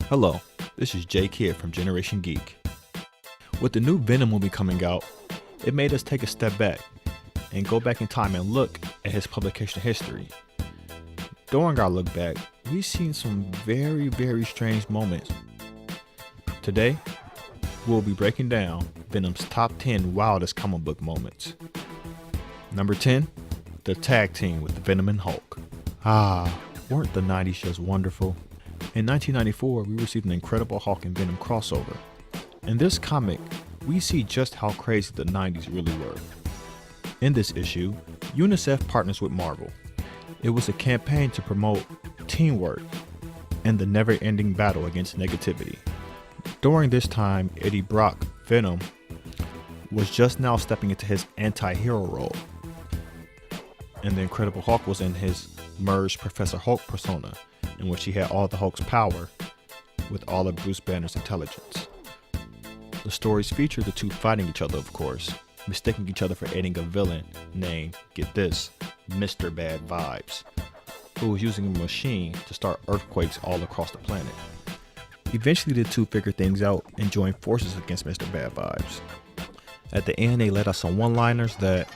Hello, this is Kid from Generation Geek. With the new Venom movie coming out, it made us take a step back and go back in time and look at his publication history. During our look back, we've seen some very strange moments. Today, we'll be breaking down Venom's top 10 wildest comic book moments. Number 10, the tag team with Venom and Hulk. Weren't the 90s just wonderful? In 1994, we received an incredible Hulk and Venom crossover. In this comic, we see just how crazy the 90s really were. In this issue, UNICEF partners with Marvel. It was a campaign to promote teamwork and the never-ending battle against negativity. During this time, Eddie Brock, Venom, was just now stepping into his anti-hero role. And the Incredible Hulk was in his merged Professor Hulk persona, in which he had all the Hulk's power with all of Bruce Banner's intelligence. The stories feature the two fighting each other, of course, mistaking each other for aiding a villain named, get this, Mr. Bad Vibes, who was using a machine to start earthquakes all across the planet. Eventually the two figure things out and join forces against Mr. Bad Vibes. At the end, they let us some one-liners that,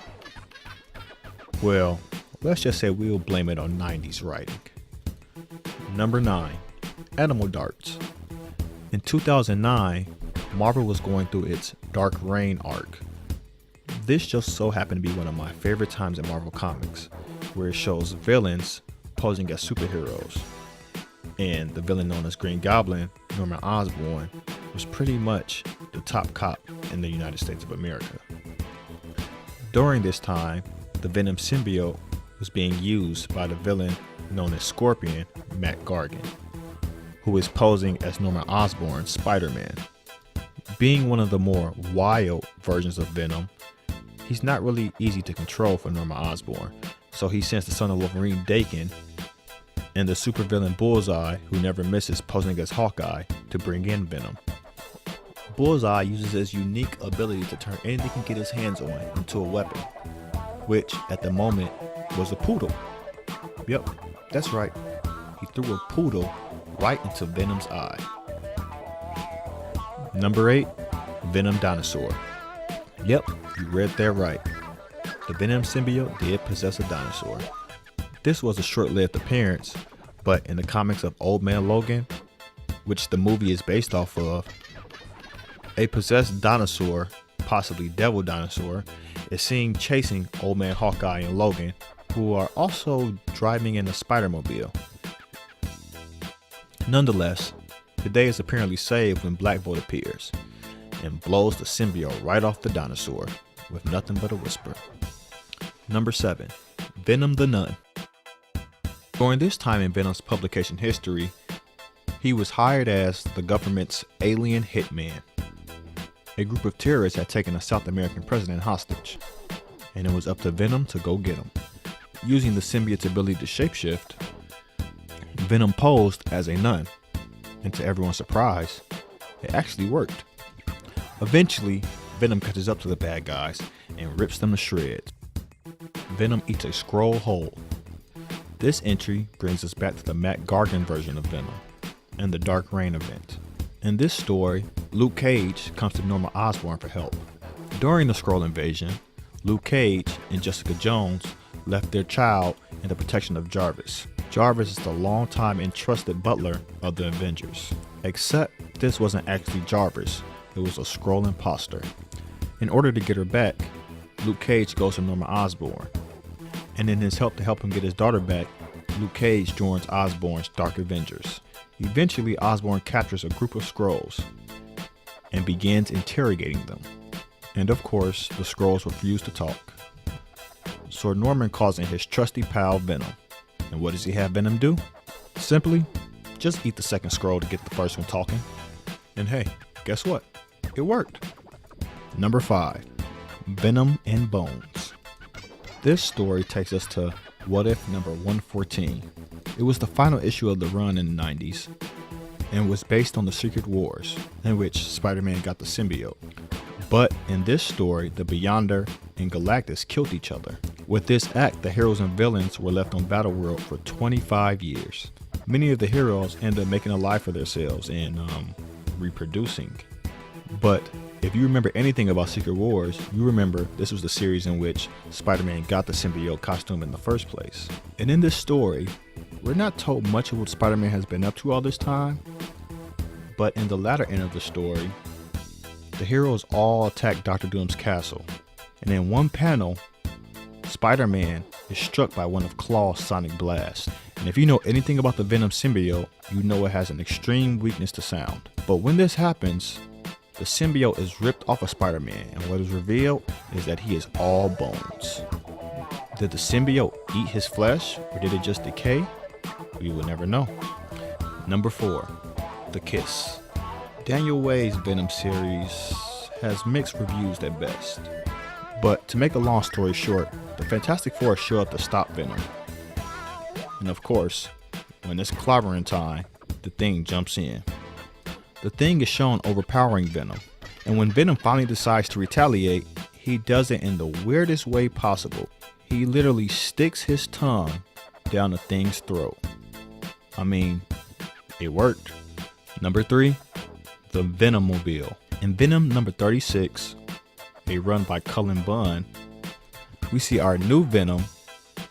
well, let's just say we'll blame it on 90s writing. Number 9, Animal Darts. In 2009, Marvel was going through its Dark Reign arc. This just so happened to be one of my favorite times in Marvel Comics, where it shows villains posing as superheroes. And the villain known as Green Goblin, Norman Osborn, was pretty much the top cop in the United States of America. During this time, the Venom symbiote was being used by the villain known as Scorpion, Matt Gargan, who is posing as Norman Osborn's Spiderman. Being one of the more wild versions of Venom, he's not really easy to control for Norman Osborn, so he sends the son of Wolverine, Daken, and the supervillain Bullseye, who never misses, posing as Hawkeye, to bring in Venom. Bullseye uses his unique ability to turn anything he can get his hands on into a weapon, which at the moment was a poodle. Yep, that's right. He threw a poodle right into Venom's eye. Number 8, Venom Dinosaur. Yep, you read that right. The Venom symbiote did possess a dinosaur. This was a short-lived appearance, but in the comics of Old Man Logan, which the movie is based off of, a possessed dinosaur, possibly Devil Dinosaur, is seen chasing Old Man Hawkeye and Logan, who are also driving in a Spider-Mobile. Nonetheless, the day is apparently saved when Black Bolt appears and blows the symbiote right off the dinosaur with nothing but a whisper. Number 7, Venom the Nun. During this time in Venom's publication history, he was hired as the government's alien hitman. A group of terrorists had taken a South American president hostage, and it was up to Venom to go get him. Using the symbiote's ability to shapeshift, Venom posed as a nun, and to everyone's surprise, it actually worked. Eventually, Venom catches up to the bad guys and rips them to shreds. Venom eats a scroll whole. This entry brings us back to the Matt Gargan version of Venom and the Dark Reign event. In this story, Luke Cage comes to Norman Osborn for help. During the Skrull invasion, Luke Cage and Jessica Jones left their child in the protection of Jarvis. Jarvis is the longtime entrusted butler of the Avengers. Except this wasn't actually Jarvis, it was a Skrull imposter. In order to get her back, Luke Cage goes to Norman Osborn. And in his help to help him get his daughter back, Luke Cage joins Osborn's Dark Avengers. Eventually, Osborn captures a group of Skrulls and begins interrogating them. And of course, the Skrulls refuse to talk. So Norman calls in his trusty pal Venom. And what does he have Venom do? Simply, just eat the second Skrull to get the first one talking. And hey, guess what? It worked. Number 5, Venom and Bones. This story takes us to What If number 114. It was the final issue of the run in the 90s and was based on the Secret Wars, in which Spider-Man got the symbiote. But in this story, the Beyonder and Galactus killed each other. With this act, the heroes and villains were left on Battleworld for 25 years. many of the heroes end up making a life for themselves and reproducing. But if you remember anything about Secret Wars, you remember this was the series in which Spider-Man got the symbiote costume in the first place. And in this story, we're not told much of what Spider-Man has been up to all this time, but in the latter end of the story, the heroes all attack Dr. Doom's castle. And in one panel, Spider-Man is struck by one of Claw's sonic blasts. And if you know anything about the Venom symbiote, you know it has an extreme weakness to sound. But when this happens, the symbiote is ripped off of Spider-Man, and what is revealed is that he is all bones. Did the symbiote eat his flesh, or did it just decay? We will never know. Number 4, The Kiss. Daniel Way's Venom series has mixed reviews at best. But to make a long story short, the Fantastic Four show up to stop Venom. And of course, when it's clobbering time, the Thing jumps in. The Thing is shown overpowering Venom, and when Venom finally decides to retaliate, he does it in the weirdest way possible. He literally sticks his tongue down the Thing's throat. I mean, it worked. Number 3, The Venommobile. In Venom number 36, a run by Cullen Bunn, we see our new Venom,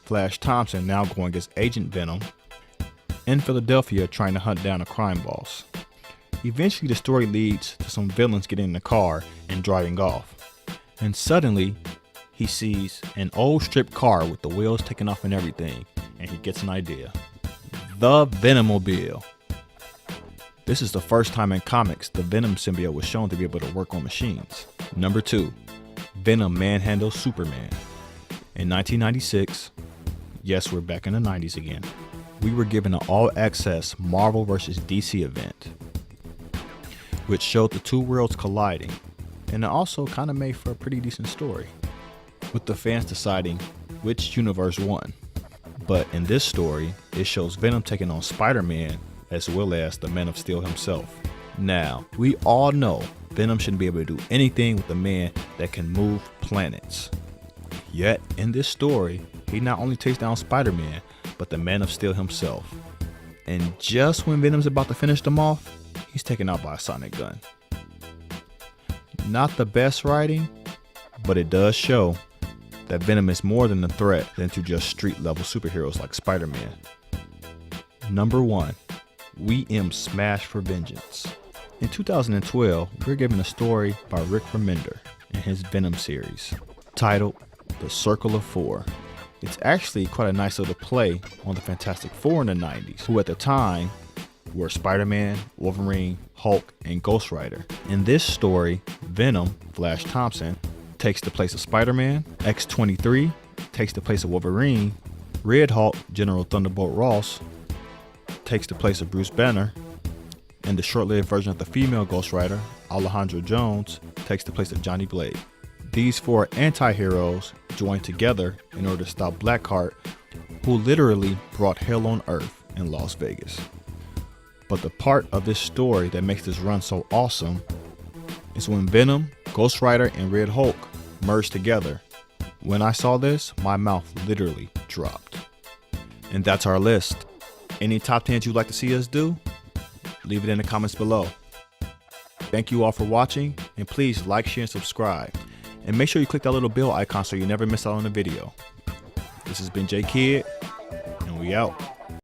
Flash Thompson, now going as Agent Venom, in Philadelphia trying to hunt down a crime boss. Eventually the story leads to some villains getting in the car and driving off. And suddenly, he sees an old stripped car with the wheels taken off and everything, and he gets an idea. The Venommobile. This is the first time in comics the Venom symbiote was shown to be able to work on machines. Number 2, Venom manhandles Superman. In 1996, yes, we're back in the 90s again, we were given an all-access Marvel vs. DC event, which showed the two worlds colliding, and it also kind of made for a pretty decent story, with the fans deciding which universe won. But in this story, it shows Venom taking on Spider-Man as well as the Man of Steel himself. Now, we all know Venom shouldn't be able to do anything with a man that can move planets. Yet, in this story, he not only takes down Spider-Man, but the Man of Steel himself. And just when Venom's about to finish them off, he's taken out by a sonic gun. Not the best writing, but it does show that Venom is more than a threat than to just street level superheroes like Spider-Man. Number 1, We M Smash for Vengeance. In 2012, we were given a story by Rick Remender in his Venom series, titled The Circle of Four. It's actually quite a nice little play on the Fantastic Four in the 90s, who at the time were Spider-Man, Wolverine, Hulk, and Ghost Rider. In this story, Venom, Flash Thompson, takes the place of Spider-Man, X-23 takes the place of Wolverine, Red Hulk, General Thunderbolt Ross, takes the place of Bruce Banner, and the short-lived version of the female Ghost Rider, Alejandra Jones, takes the place of Johnny Blade. These four anti-heroes join together in order to stop Blackheart, who literally brought hell on Earth in Las Vegas. But the part of this story that makes this run so awesome is when Venom, Ghost Rider, and Red Hulk merge together. When I saw this, my mouth literally dropped. And that's our list. Any top 10s you'd like to see us do? Leave it in the comments below. Thank you all for watching, and please like, share, and subscribe. And make sure you click that little bell icon so you never miss out on a video. This has been J Kid, and we out.